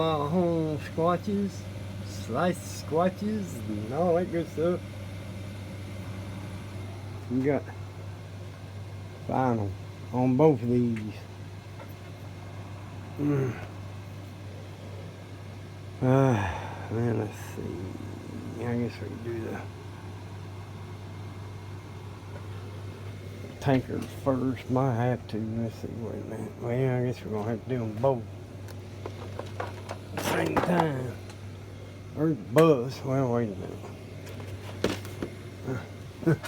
my home squatches, sliced squatches, and all that good stuff. We got final on both of these. Man, let's see. I guess we can do the tanker first. Might have to. Let's see. Wait a minute. Well, yeah, I guess we're gonna have to do them both at the same time. Or the bus. Well, wait a minute.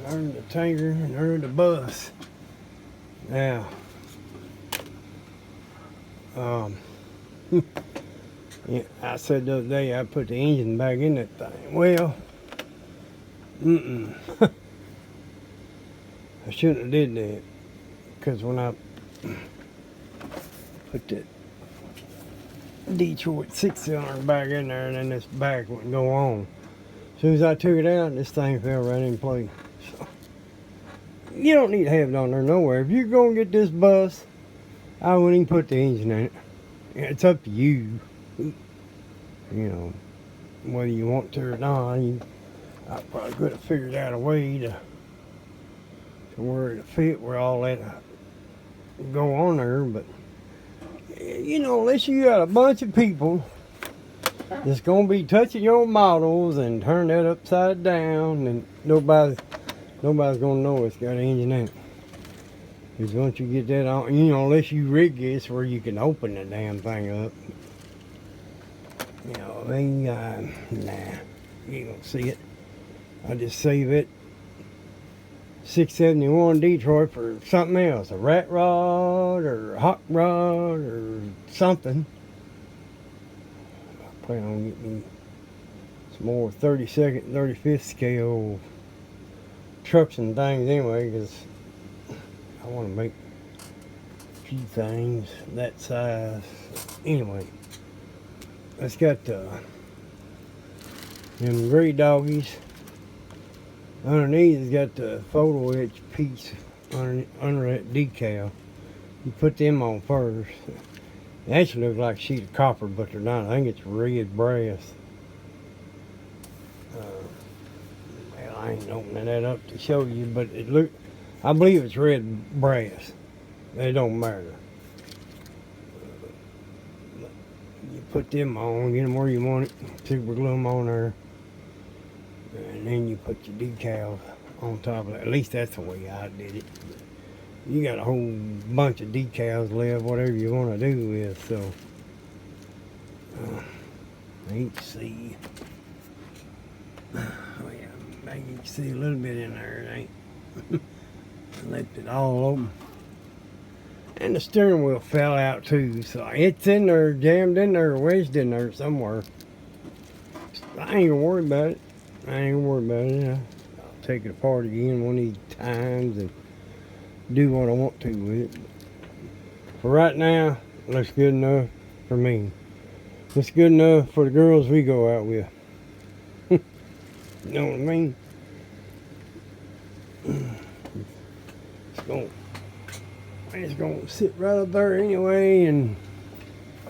Learn the tanker and learn the bus. Now, yeah, I said the other day I put the engine back in that thing. Well, I shouldn't have did that, because when I put that Detroit 6-cylinder back in there, and then this back wouldn't go on. As soon as I took it out, this thing fell right in place. So, you don't need to have it on there nowhere. If you're going to get this bus, I wouldn't even put the engine in it. It's up to you. You know, whether you want to or not. I probably could have figured out a way to where it'll fit, where all that go on there. But, you know, unless you got a bunch of people that's going to be touching your models and turn that upside down, and nobody's going to know it's got an engine in it. Because once you get that on, you know, unless you rig this where you can open the damn thing up. You know, nah, you ain't gonna see it. I just save it 671 Detroit for something else, a rat rod or a hot rod or something. I plan on getting some more 32nd, 35th scale trucks and things anyway, because I want to make a few things that size. Anyway, it's got them gray doggies. Underneath it's got the photo etch piece under that decal. You put them on first. They actually look like a sheet of copper, but they're not. I think it's red brass. Well, I ain't opening that up to show you, but I believe it's red brass. It don't matter. You put them on, get them where you want it, super glue them on there, and then you put your decals on top of that. At least that's the way I did it. You got a whole bunch of decals left, whatever you want to do with. So, HC. Oh yeah, maybe you can see a little bit in there. It ain't. Left it all open. And the steering wheel fell out too, so it's in there, jammed in there, wedged in there somewhere. I ain't gonna worry about it. I'll take it apart again one of these times and do what I want to with it. For right now, it looks good enough for me. It's good enough for the girls we go out with. You know what I mean? It's gonna sit right up there anyway, and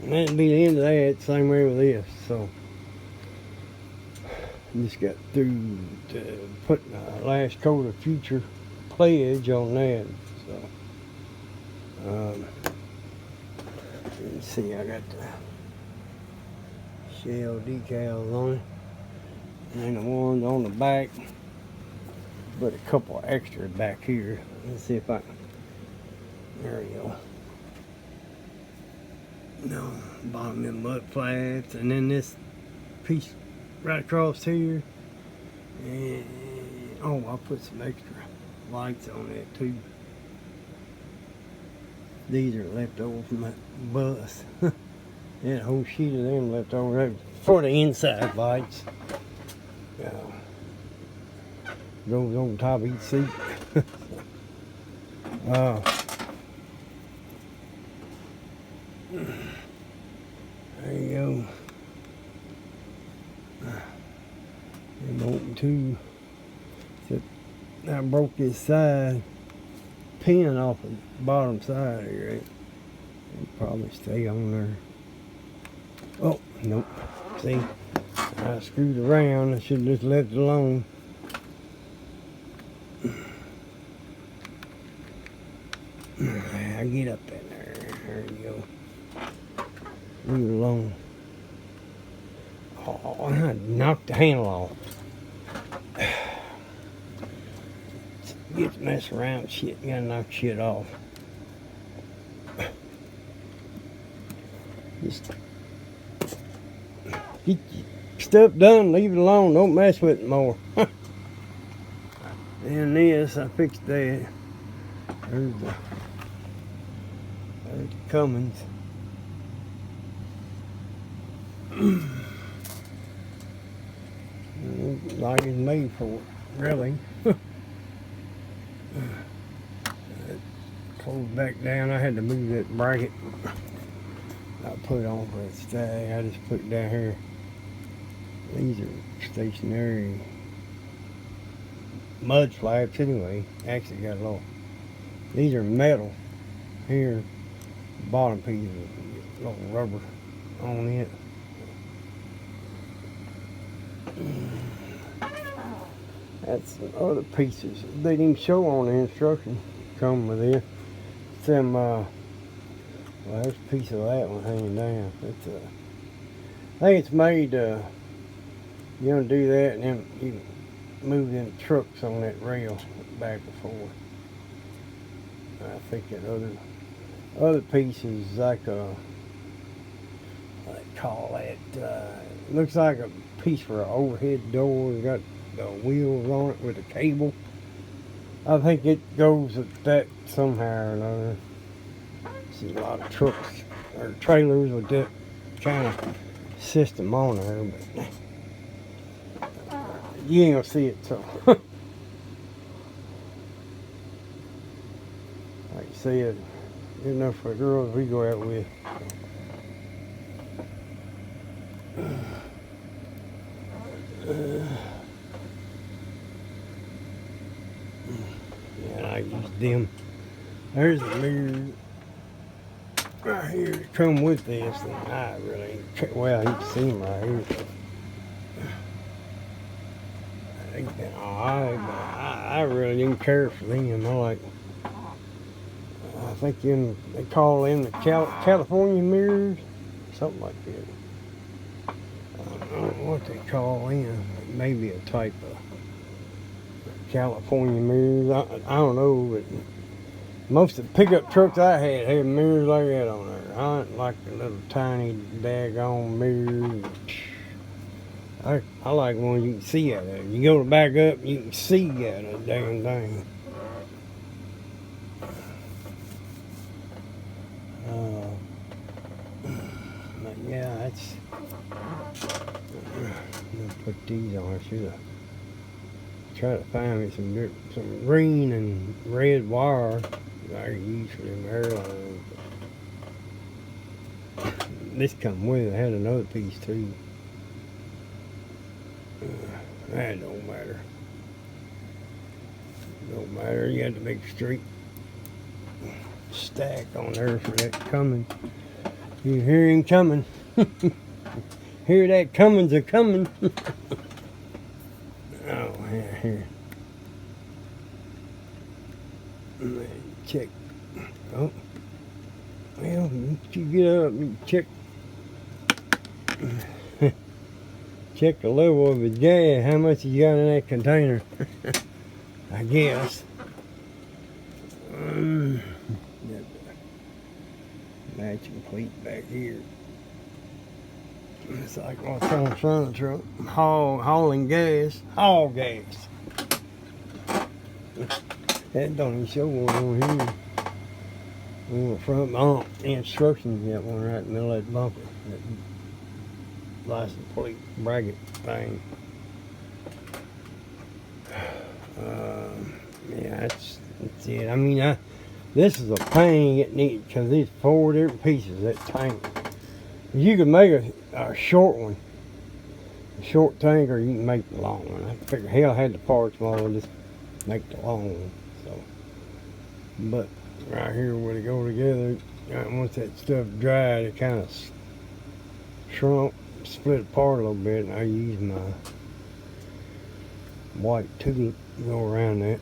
that'll be the end of that. Same way with this. So just got through putting a last coat of future pledge on that. So let's see, I got the shell decals on it, and then the ones on the back, but a couple extras back here. Let's see if I can. There we go. No, bottom of the mud flaps, and then this piece right across here. And oh, I'll put some extra lights on that too. These are left over from that bus. Yeah, a whole sheet of them left over for the inside lights. Goes on top of each seat. There you go. And open too. I broke this side pin off the bottom side here. It'll probably stay on there. Oh, nope. See, I screwed around. I should have just left it alone. I get up in there. There you go. Leave it alone. Oh, I knocked the handle off. Get to mess around with shit. You gotta knock shit off. Just get your stuff done. Leave it alone. Don't mess with it more. And this, I fixed that. There's the Cummins. Like it's made for it, really. Closed back down. I had to move that bracket. I put it on for a stay. I just put it down here. These are stationary mud flaps anyway. Actually got a little. These are metal. Here, bottom piece is a little rubber on it. That's some other pieces. They didn't show on the instruction. Come with it. Some well, there's a piece of that one hanging down. It's I think it's made you gonna do that and then you move them trucks on that rail back and forth. I think that other piece is like a, what do they call that? Looks like a piece for an overhead door. It's got the wheels on it with a cable. I think it goes with that somehow or another. See a lot of trucks or trailers with that kind of system on there, but you ain't gonna see it, so. Like I said, good enough for the girls we go out with. Yeah, I use them. There's the mirrors right here to come with this, and I really, well, you can see them right here. They've been alright, but I really didn't care for them. I think they call them the California mirrors, something like that. I don't know what they call them. Maybe a type of California mirrors. I don't know, but most of the pickup trucks I had mirrors like that on there. I didn't like the little tiny daggone mirrors. I like one you can see out of it. You go to back up, you can see out of the damn thing. But yeah, that's. I'm gonna put these on. I should have tried to find me some green and red wire that I could use for them airlines. This come with it. I had another piece too. That don't matter. Don't matter. You got the big straight stack on there for that coming. You hear him coming. Hear that Cummins are coming. Oh, yeah, here. Check. Oh. Well, you get up and check. Check the level of his gas, how much you got in that container. I guess. Matching plate back here. It's like what's on the front of the truck. Hauling gas. Haul gas. That don't even show one on here. On the front bump. The instructions got one right in the middle of that bumper. That license plate bracket thing. Yeah, that's it. I mean, this is a pain getting it because there's 4 different pieces of that tank. You can make a short one, a short tank, or you can make the long one. I figured hell I had the parts more, just make the long one. So, but right here where they go together, once that stuff dried, it kind of shrunk, split apart a little bit, and I used my white tulip to go around that.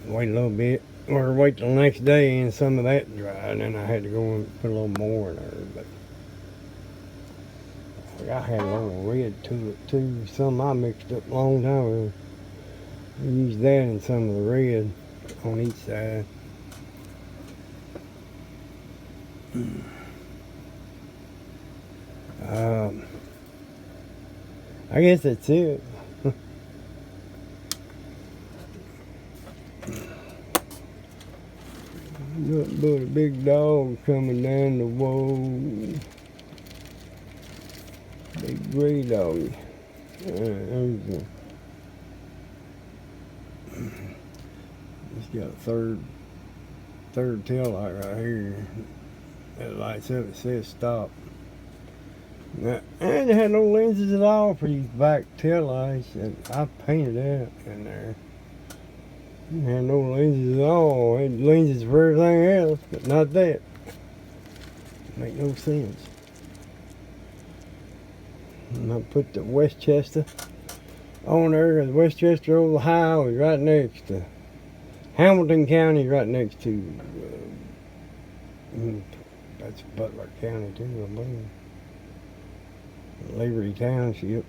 Wait a little bit, or wait till the next day and some of that dried, and then I had to go and put a little more in there. But I had a little red tulip too, some I mixed up a long time ago. I used that and some of the red on each side. I guess that's it. Nothing but a big dog coming down the road. Big gray dog. It's got a third tail light right here. That lights up, it says stop. Now, and it had no lenses at all for these back tail lights, and I painted that in there. It had no lenses at all. It had lenses for everything else, but not that. Make no sense. And I put the Westchester on there, because Westchester over the highway right next to Hamilton County, right next to that's Butler County too, I believe. Liberty Township.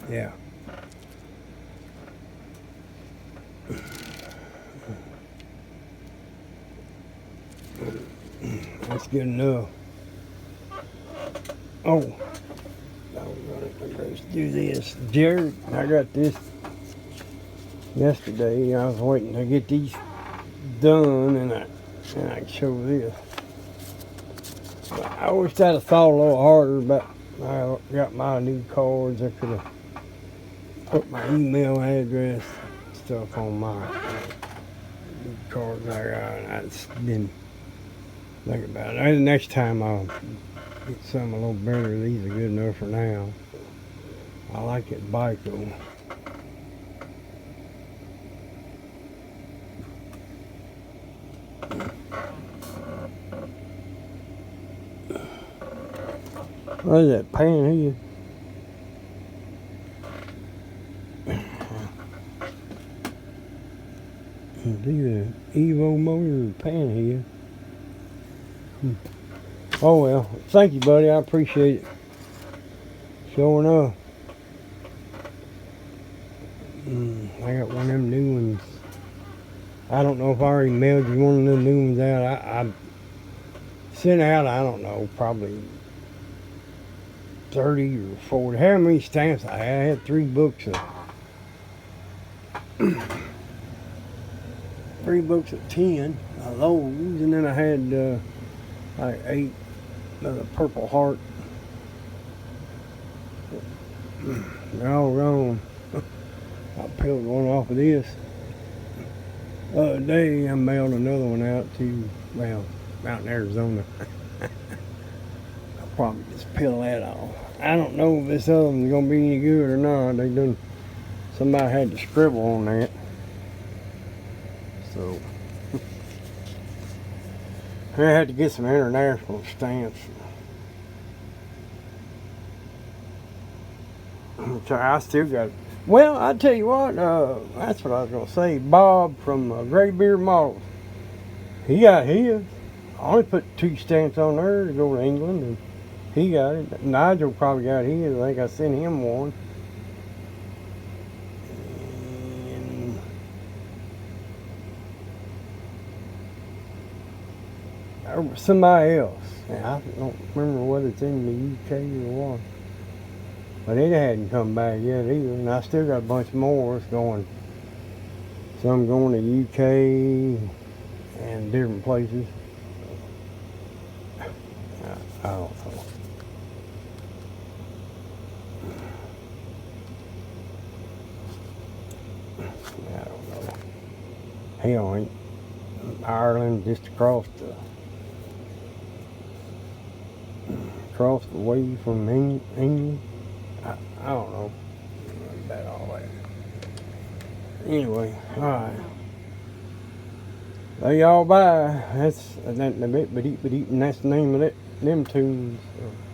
Yeah. That's good enough. Oh, let's do this. Jared, I got this yesterday. I was waiting to get these done, and I can show this. But I wish I'd have thought a little harder, but I got my new cards. I could have put my email address stuff on my new cards I got, and I just didn't think about it. Next time I'll get something a little better. These are good enough for now. I like it Bico. What is that pan here? Either Evo motor or pan here. Oh well, thank you, buddy. I appreciate it. Sure enough. I got one of them new ones. I don't know if I already mailed you one of them new ones out. I sent out, I don't know, probably 30 or 40. How many stamps I had? I had 3 books of 10 of those, and then I had like 8 of the Purple Heart. They're all gone. I peeled one off of this. The other day I mailed another one out to, well, out in Arizona. I'll probably just peel that off. I don't know if this other one's gonna be any good or not. They done, somebody had to scribble on that. So I had to get some international stamps. So I still got it. Well, I tell you what, that's what I was gonna say. Bob from Graybeard Models, he got his. I only put 2 stamps on there to go to England, and he got it. Nigel probably got his. I think I sent him one. And somebody else. Yeah, I don't remember whether it's in the UK or what. But it hadn't come back yet either, and I still got a bunch more. It's going, some going to UK and different places. I don't know. I don't know. Hell, ain't Ireland just across the way from England? I don't know about all that. Anyway, alright. There y'all bye. That's and that's the name of them tunes. So.